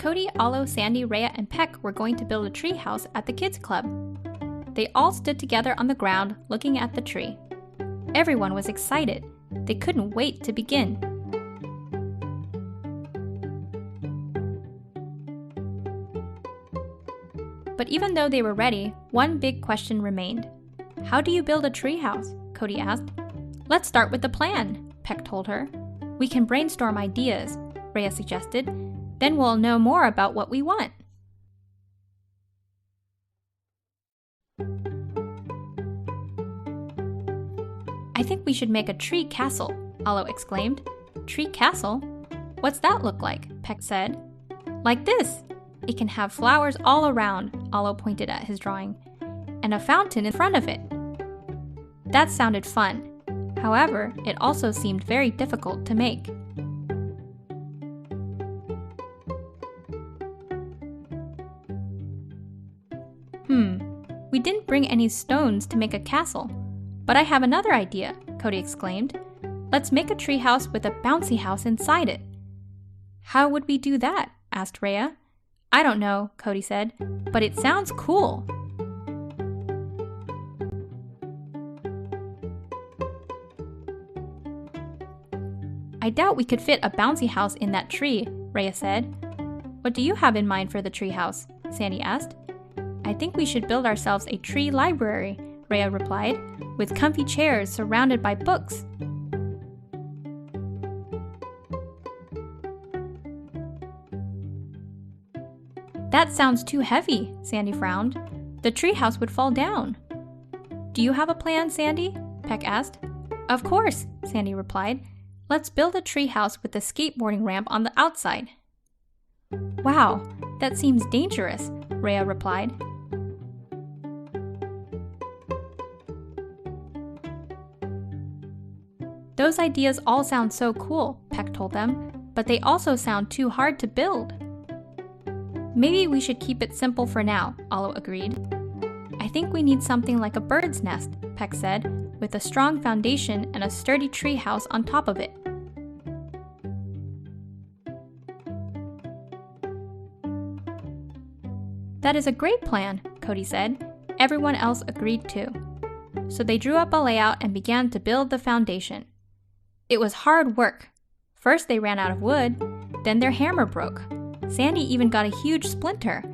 Cody, Alo, Sandy, Rhea, and Peck were going to build a tree house at the kids' club. They all stood together on the ground looking at the tree. Everyone was excited. They couldn't wait to begin. But even though they were ready, one big question remained. How do you build a tree house? Cody asked. Let's start with the plan, Peck told her. We can brainstorm ideas, Rhea suggested. Then we'll know more about what we want. I think we should make a tree castle, Alo exclaimed. Tree castle? What's that look like? Peck said. Like this. It can have flowers all around, Alo pointed at his drawing, and a fountain in front of it. That sounded fun. However, it also seemed very difficult to make. We didn't bring any stones to make a castle. But I have another idea, Cody exclaimed. Let's make a tree house with a bouncy house inside it. How would we do that? Asked Rhea. I don't know, Cody said, but it sounds cool. I doubt we could fit a bouncy house in that tree, Rhea said. What do you have in mind for the tree house? Sandy asked. I think we should build ourselves a tree library, Rhea replied, with comfy chairs surrounded by books. That sounds too heavy, Sandy frowned. The treehouse would fall down. Do you have a plan, Sandy? Peck asked. Of course, Sandy replied. Let's build a treehouse with a skateboarding ramp on the outside. Wow, that seems dangerous, Rhea replied. Those ideas all sound so cool, Peck told them, but they also sound too hard to build. Maybe we should keep it simple for now, Alo agreed. I think we need something like a bird's nest, Peck said, with a strong foundation and a sturdy tree house on top of it. That is a great plan, Cody said. Everyone else agreed too. So they drew up a layout and began to build the foundation. It was hard work. First they ran out of wood, then their hammer broke. Sandy even got a huge splinter.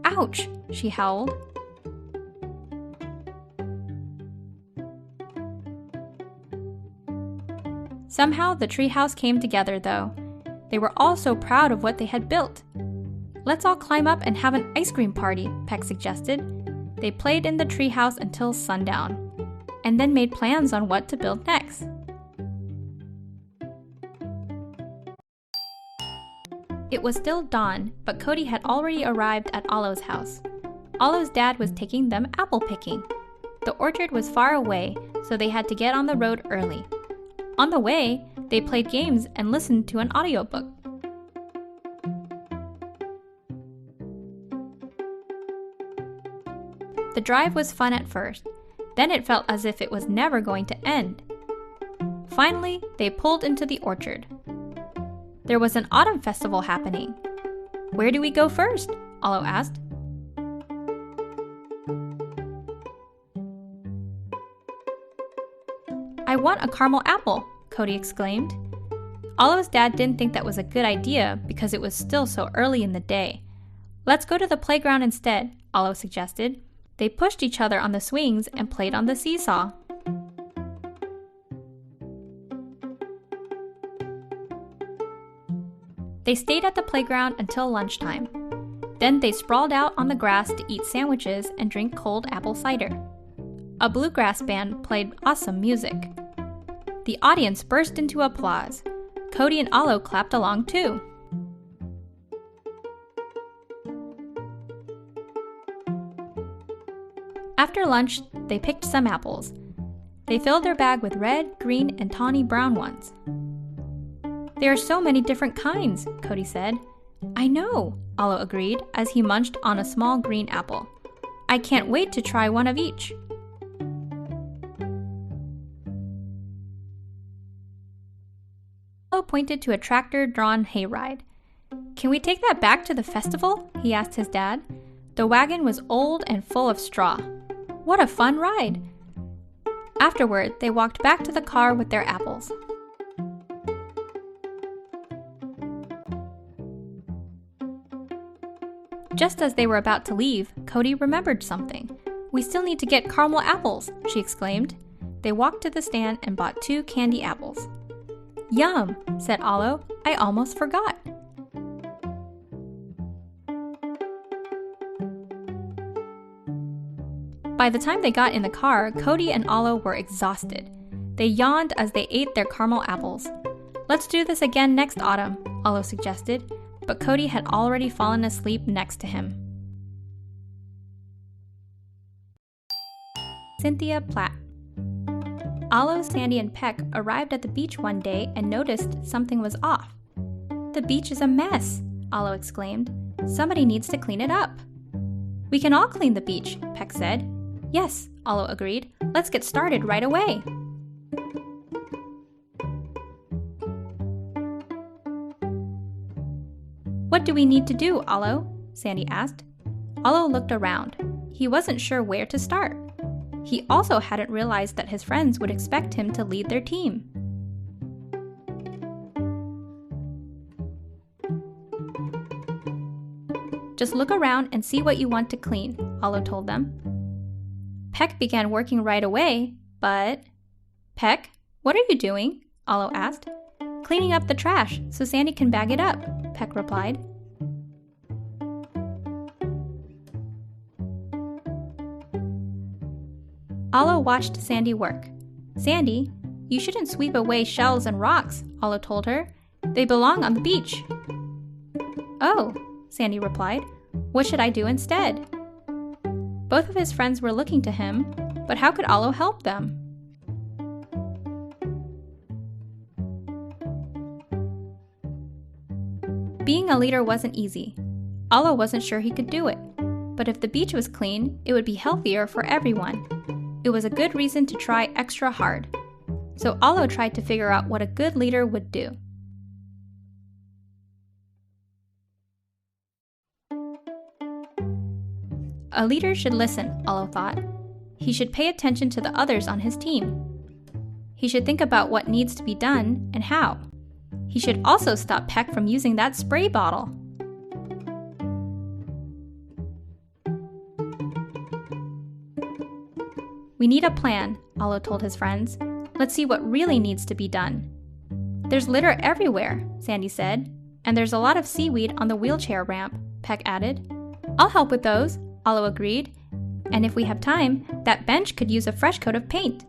Ouch, she howled. Somehow the treehouse came together though. They were all so proud of what they had built. Let's all climb up and have an ice cream party, Peck suggested. They played in the treehouse until sundown, and then made plans on what to build next. It was still dawn, but Cody had already arrived at Alo's house. Alo's dad was taking them apple picking. The orchard was far away, so they had to get on the road early. On the way, they played games and listened to an audiobook. The drive was fun at first, then it felt as if it was never going to end. Finally, they pulled into the orchard. There was an autumn festival happening. Where do we go first? Alo asked. I want a caramel apple, Cody exclaimed. Alo's dad didn't think that was a good idea because it was still so early in the day. Let's go to the playground instead, Alo suggested. They pushed each other on the swings and played on the seesaw. They stayed at the playground until lunchtime. Then they sprawled out on the grass to eat sandwiches and drink cold apple cider. A bluegrass band played awesome music. The audience burst into applause. Cody and Alo clapped along too. After lunch, they picked some apples. They filled their bag with red, green, and tawny brown ones. There are so many different kinds, Cody said. I know, Alo agreed as he munched on a small green apple. I can't wait to try one of each. Alo pointed to a tractor-drawn hayride. Can we take that back to the festival? He asked his dad. The wagon was old and full of straw. What a fun ride! Afterward, they walked back to the car with their apples. Just as they were about to leave, Cody remembered something. We still need to get caramel apples, she exclaimed. They walked to the stand and bought 2 candy apples. Yum, said Alo. I almost forgot. By the time they got in the car, Cody and Alo were exhausted. They yawned as they ate their caramel apples. Let's do this again next autumn, Alo suggested, but Cody had already fallen asleep next to him. Cynthia Platt. Alo, Sandy, and Peck arrived at the beach one day and noticed something was off. The beach is a mess, Alo exclaimed. Somebody needs to clean it up. We can all clean the beach, Peck said. Yes, Alo agreed. Let's get started right away. What do we need to do, Alo? Sandy asked. Alo looked around. He wasn't sure where to start. He also hadn't realized that his friends would expect him to lead their team. Just look around and see what you want to clean, Alo told them. Peck began working right away, but... Peck, what are you doing? Alo asked. Cleaning up the trash so Sandy can bag it up, Peck replied. Alo watched Sandy work. Sandy, you shouldn't sweep away shells and rocks, Alo told her. They belong on the beach. Oh, Sandy replied. What should I do instead? Both of his friends were looking to him, but how could Alo help them? Being a leader wasn't easy. Alo wasn't sure he could do it, but if the beach was clean, it would be healthier for everyone. It was a good reason to try extra hard. So Alo tried to figure out what a good leader would do. A leader should listen, Alo thought. He should pay attention to the others on his team. He should think about what needs to be done and how. He should also stop Peck from using that spray bottle. We need a plan, Alo told his friends. Let's see what really needs to be done. There's litter everywhere, Sandy said, and there's a lot of seaweed on the wheelchair ramp, Peck added. I'll help with those, Alo agreed. And if we have time, that bench could use a fresh coat of paint.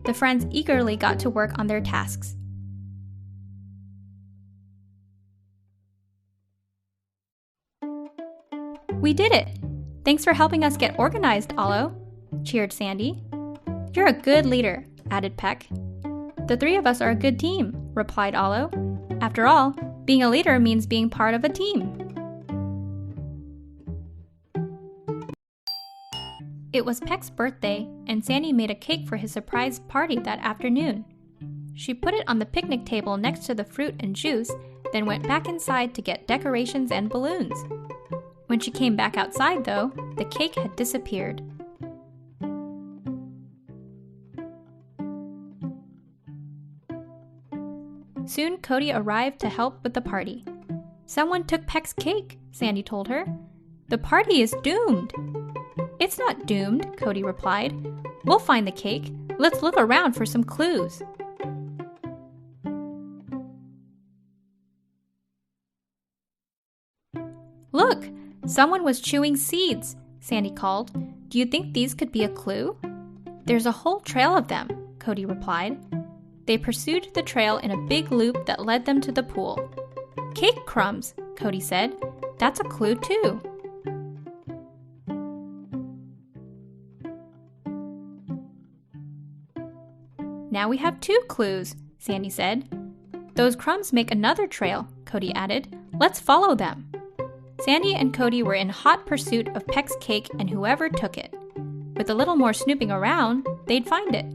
The friends eagerly got to work on their tasks. We did it! Thanks for helping us get organized, Alo, cheered Sandy. You're a good leader, added Peck. The 3 of us are a good team, replied Alo. After all, being a leader means being part of a team. It was Peck's birthday, and Sandy made a cake for his surprise party that afternoon. She put it on the picnic table next to the fruit and juice, then went back inside to get decorations and balloons. When she came back outside, though, the cake had disappeared. Soon Cody arrived to help with the party. Someone took Peck's cake, Sandy told her. The party is doomed. It's not doomed, Cody replied. We'll find the cake. Let's look around for some clues. Look! Someone was chewing seeds, Sandy called. Do you think these could be a clue? There's a whole trail of them, Cody replied. They pursued the trail in a big loop that led them to the pool. Cake crumbs, Cody said. That's a clue too. Now we have 2 clues, Sandy said. Those crumbs make another trail, Cody added. Let's follow them. Sandy and Cody were in hot pursuit of Peck's cake and whoever took it. With a little more snooping around, they'd find it.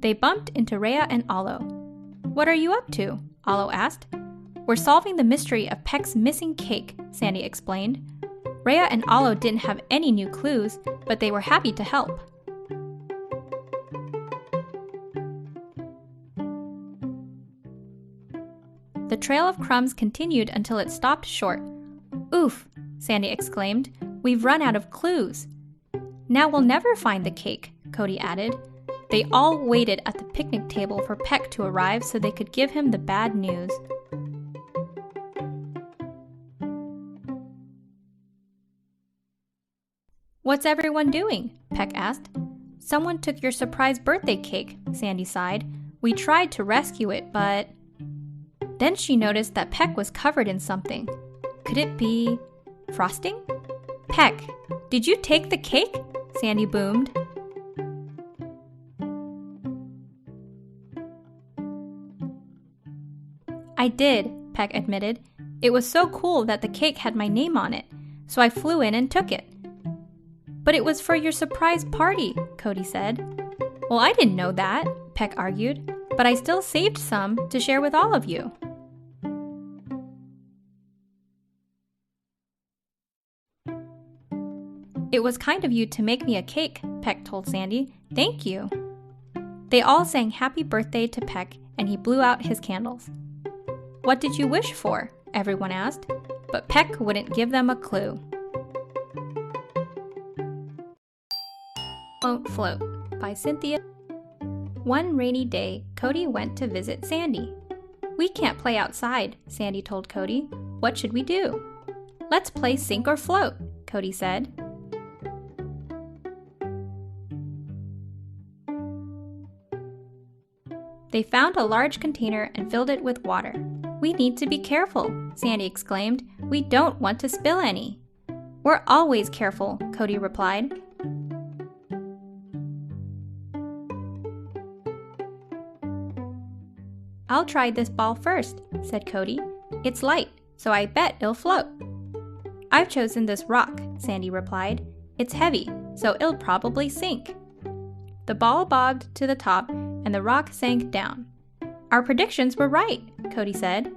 They bumped into Rhea and Olo. "What are you up to?" Olo asked. "We're solving the mystery of Peck's missing cake," Sandy explained. Rhea and Olo didn't have any new clues, but they were happy to help. The trail of crumbs continued until it stopped short. "Oof," Sandy exclaimed. "We've run out of clues." "Now we'll never find the cake," Cody added. They all waited at the picnic table for Peck to arrive so they could give him the bad news. "What's everyone doing?" Peck asked. "Someone took your surprise birthday cake," Sandy sighed. "We tried to rescue it, but..." Then she noticed that Peck was covered in something. Could it be frosting? "Peck, did you take the cake?" Sandy boomed. "I did," Peck admitted. "It was so cool that the cake had my name on it, so I flew in and took it." "But it was for your surprise party," Cody said. "Well, I didn't know that," Peck argued, "but I still saved some to share with all of you." "It was kind of you to make me a cake," Peck told Sandy. "Thank you." They all sang happy birthday to Peck, and he blew out his candles. "What did you wish for?" everyone asked, but Peck wouldn't give them a clue. Won't Float by Cynthia. One rainy day, Cody went to visit Sandy. "We can't play outside," Sandy told Cody. "What should we do?" "Let's play Sink or Float," Cody said. They found a large container and filled it with water. "We need to be careful," Sandy exclaimed. "We don't want to spill any." "We're always careful," Cody replied. "I'll try this ball first," said Cody. "It's light, so I bet it'll float." "I've chosen this rock," Sandy replied. "It's heavy, so it'll probably sink." The ball bobbed to the top, and the rock sank down. "Our predictions were right," Cody said.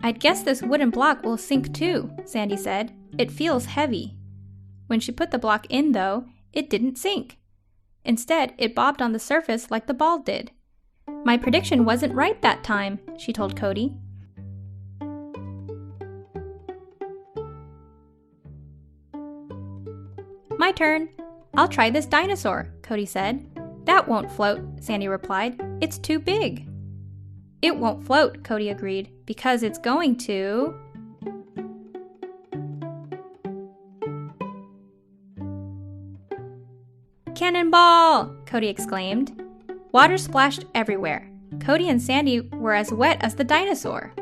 "I'd guess this wooden block will sink too," Sandy said. "It feels heavy." When she put the block in, though, it didn't sink. Instead, it bobbed on the surface like the ball did. "My prediction wasn't right that time," she told Cody. "My turn. I'll try this dinosaur," Cody said. "That won't float," Sandy replied. "It's too big." "It won't float," Cody agreed, "because it's going to..." "Cannonball!" Cody exclaimed. Water splashed everywhere. Cody and Sandy were as wet as the dinosaur.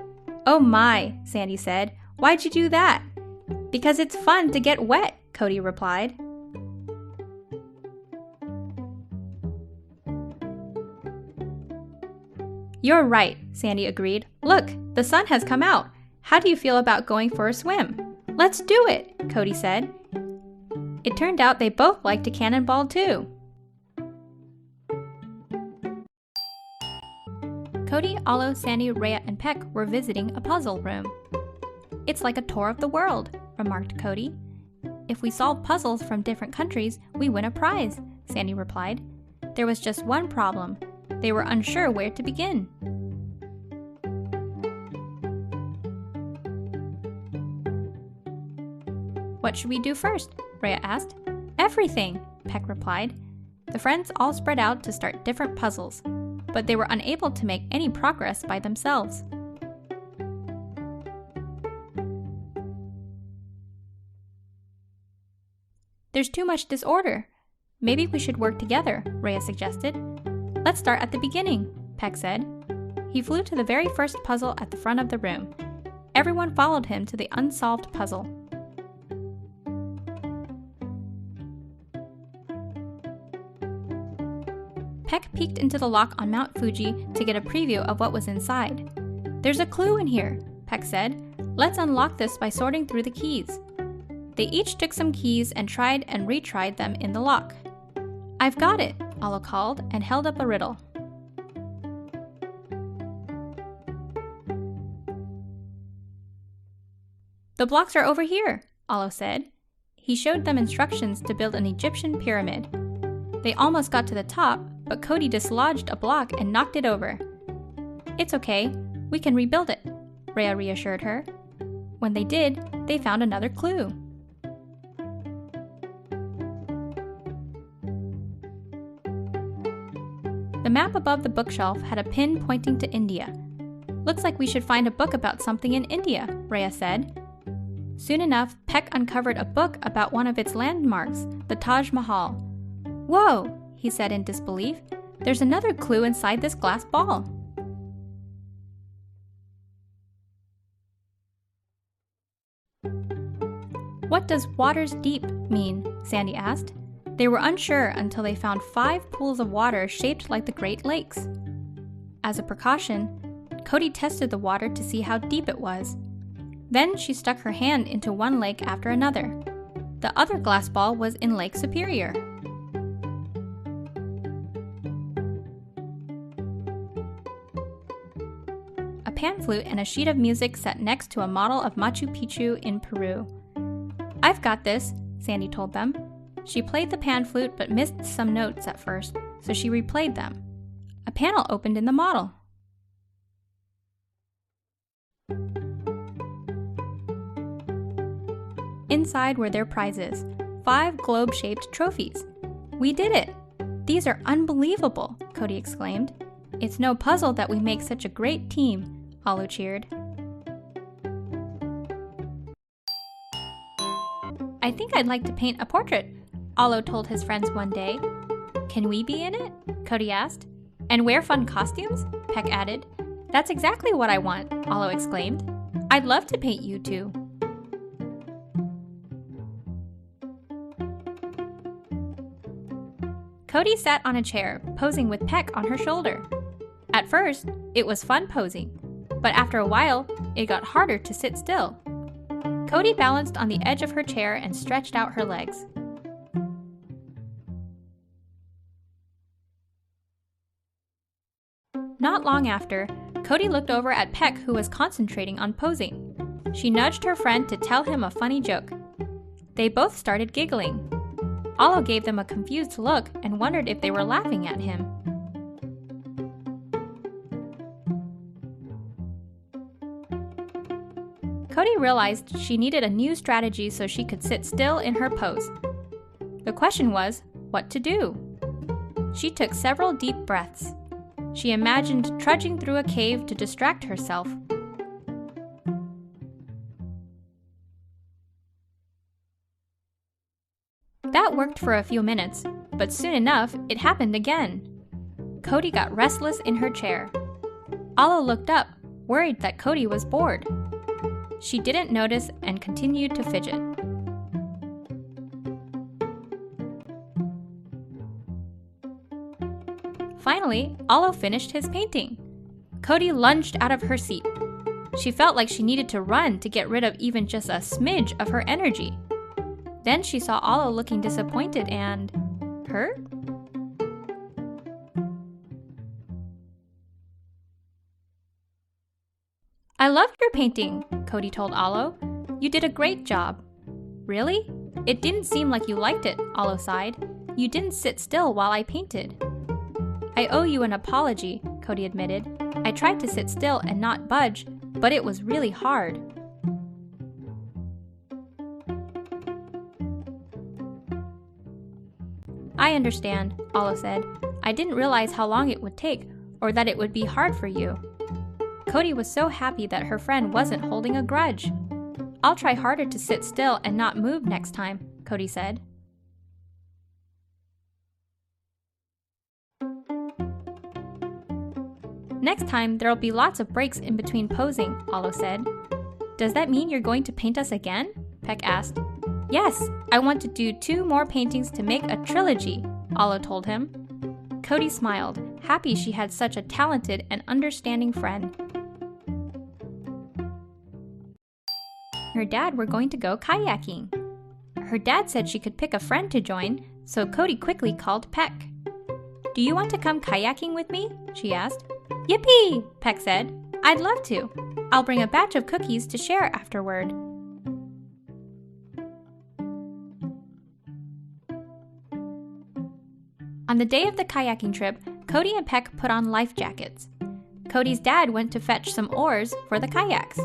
"Oh my," Sandy said. "Why'd you do that?" "Because it's fun to get wet," Cody replied. "You're right," Sandy agreed. "Look, the sun has come out. How do you feel about going for a swim?" "Let's do it," Cody said. It turned out they both liked to cannonball too. Cody, Olo, Sandy, Rhea, and Peck were visiting a puzzle room. "It's like a tour of the world," remarked Cody. "If we solve puzzles from different countries, we win a prize," Sandy replied. There was just one problem. They were unsure where to begin. "What should we do first?" Rhea asked. "Everything," Peck replied. The friends all spread out to start different puzzles, but they were unable to make any progress by themselves. "There's too much disorder. Maybe we should work together," Rhea suggested. "Let's start at the beginning," Peck said. He flew to the very first puzzle at the front of the room. Everyone followed him to the unsolved puzzle. Peck peeked into the lock on Mount Fuji to get a preview of what was inside. "There's a clue in here," Peck said. "Let's unlock this by sorting through the keys." They each took some keys and tried and retried them in the lock. "I've got it," Olo called and held up a riddle. "The blocks are over here," Olo said. He showed them instructions to build an Egyptian pyramid. They almost got to the top, but Cody dislodged a block and knocked it over. "It's okay, we can rebuild it," Rhea reassured her. When they did, they found another clue. The map above the bookshelf had a pin pointing to India. "Looks like we should find a book about something in India," Rhea said. Soon enough, Peck uncovered a book about one of its landmarks, the Taj Mahal. "Whoa," he said in disbelief. "There's another clue inside this glass ball." "What does water's deep mean?" Sandy asked. They were unsure until they found 5 pools of water shaped like the Great Lakes. As a precaution, Cody tested the water to see how deep it was. Then she stuck her hand into one lake after another. The other glass ball was in Lake Superior. A pan flute and a sheet of music sat next to a model of Machu Picchu in Peru. "I've got this," Sandy told them. She played the pan flute but missed some notes at first, so she replayed them. A panel opened in the model. Inside were their prizes, 5 globe-shaped trophies. "We did it! These are unbelievable," Cody exclaimed. "It's no puzzle that we make such a great team," Olo cheered. "I think I'd like to paint a portrait," Olo told his friends one day. "Can we be in it?" Cody asked. "And wear fun costumes?" Peck added. "That's exactly what I want," Olo exclaimed. "I'd love to paint you two." Cody sat on a chair, posing with Peck on her shoulder. At first, it was fun posing, but after a while, it got harder to sit still. Cody balanced on the edge of her chair and stretched out her legs. Not long after, Cody looked over at Peck, who was concentrating on posing. She nudged her friend to tell him a funny joke. They both started giggling. Olo gave them a confused look and wondered if they were laughing at him. Cody realized she needed a new strategy so she could sit still in her pose. The question was, what to do? She took several deep breaths. She imagined trudging through a cave to distract herself. That worked for a few minutes, but soon enough, it happened again. Cody got restless in her chair. Olo looked up, worried that Cody was bored. She didn't notice and continued to fidget. Finally, Olo finished his painting. Cody lunged out of her seat. She felt like she needed to run to get rid of even just a smidge of her energy. Then she saw Olo looking disappointed and hurt? "I loved your painting," Cody told Olo. "You did a great job." "Really? It didn't seem like you liked it," Olo sighed. "You didn't sit still while I painted." "I owe you an apology," Cody admitted. "I tried to sit still and not budge, but it was really hard." "I understand," Olo said. "I didn't realize how long it would take, or that it would be hard for you." Cody was so happy that her friend wasn't holding a grudge. "I'll try harder to sit still and not move next time," Cody said. "Next time, there'll be lots of breaks in between posing," Olo said. "Does that mean you're going to paint us again?" Peck asked. "Yes, I want to do 2 more paintings to make a trilogy," Olo told him. Cody smiled, happy she had such a talented and understanding friend. Her dad were going to go kayaking. Her dad said she could pick a friend to join, so Cody quickly called Peck. "Do you want to come kayaking with me?" she asked. "Yippee!" Peck said. "I'd love to. I'll bring a batch of cookies to share afterward." On the day of the kayaking trip, Cody and Peck put on life jackets. Cody's dad went to fetch some oars for the kayaks.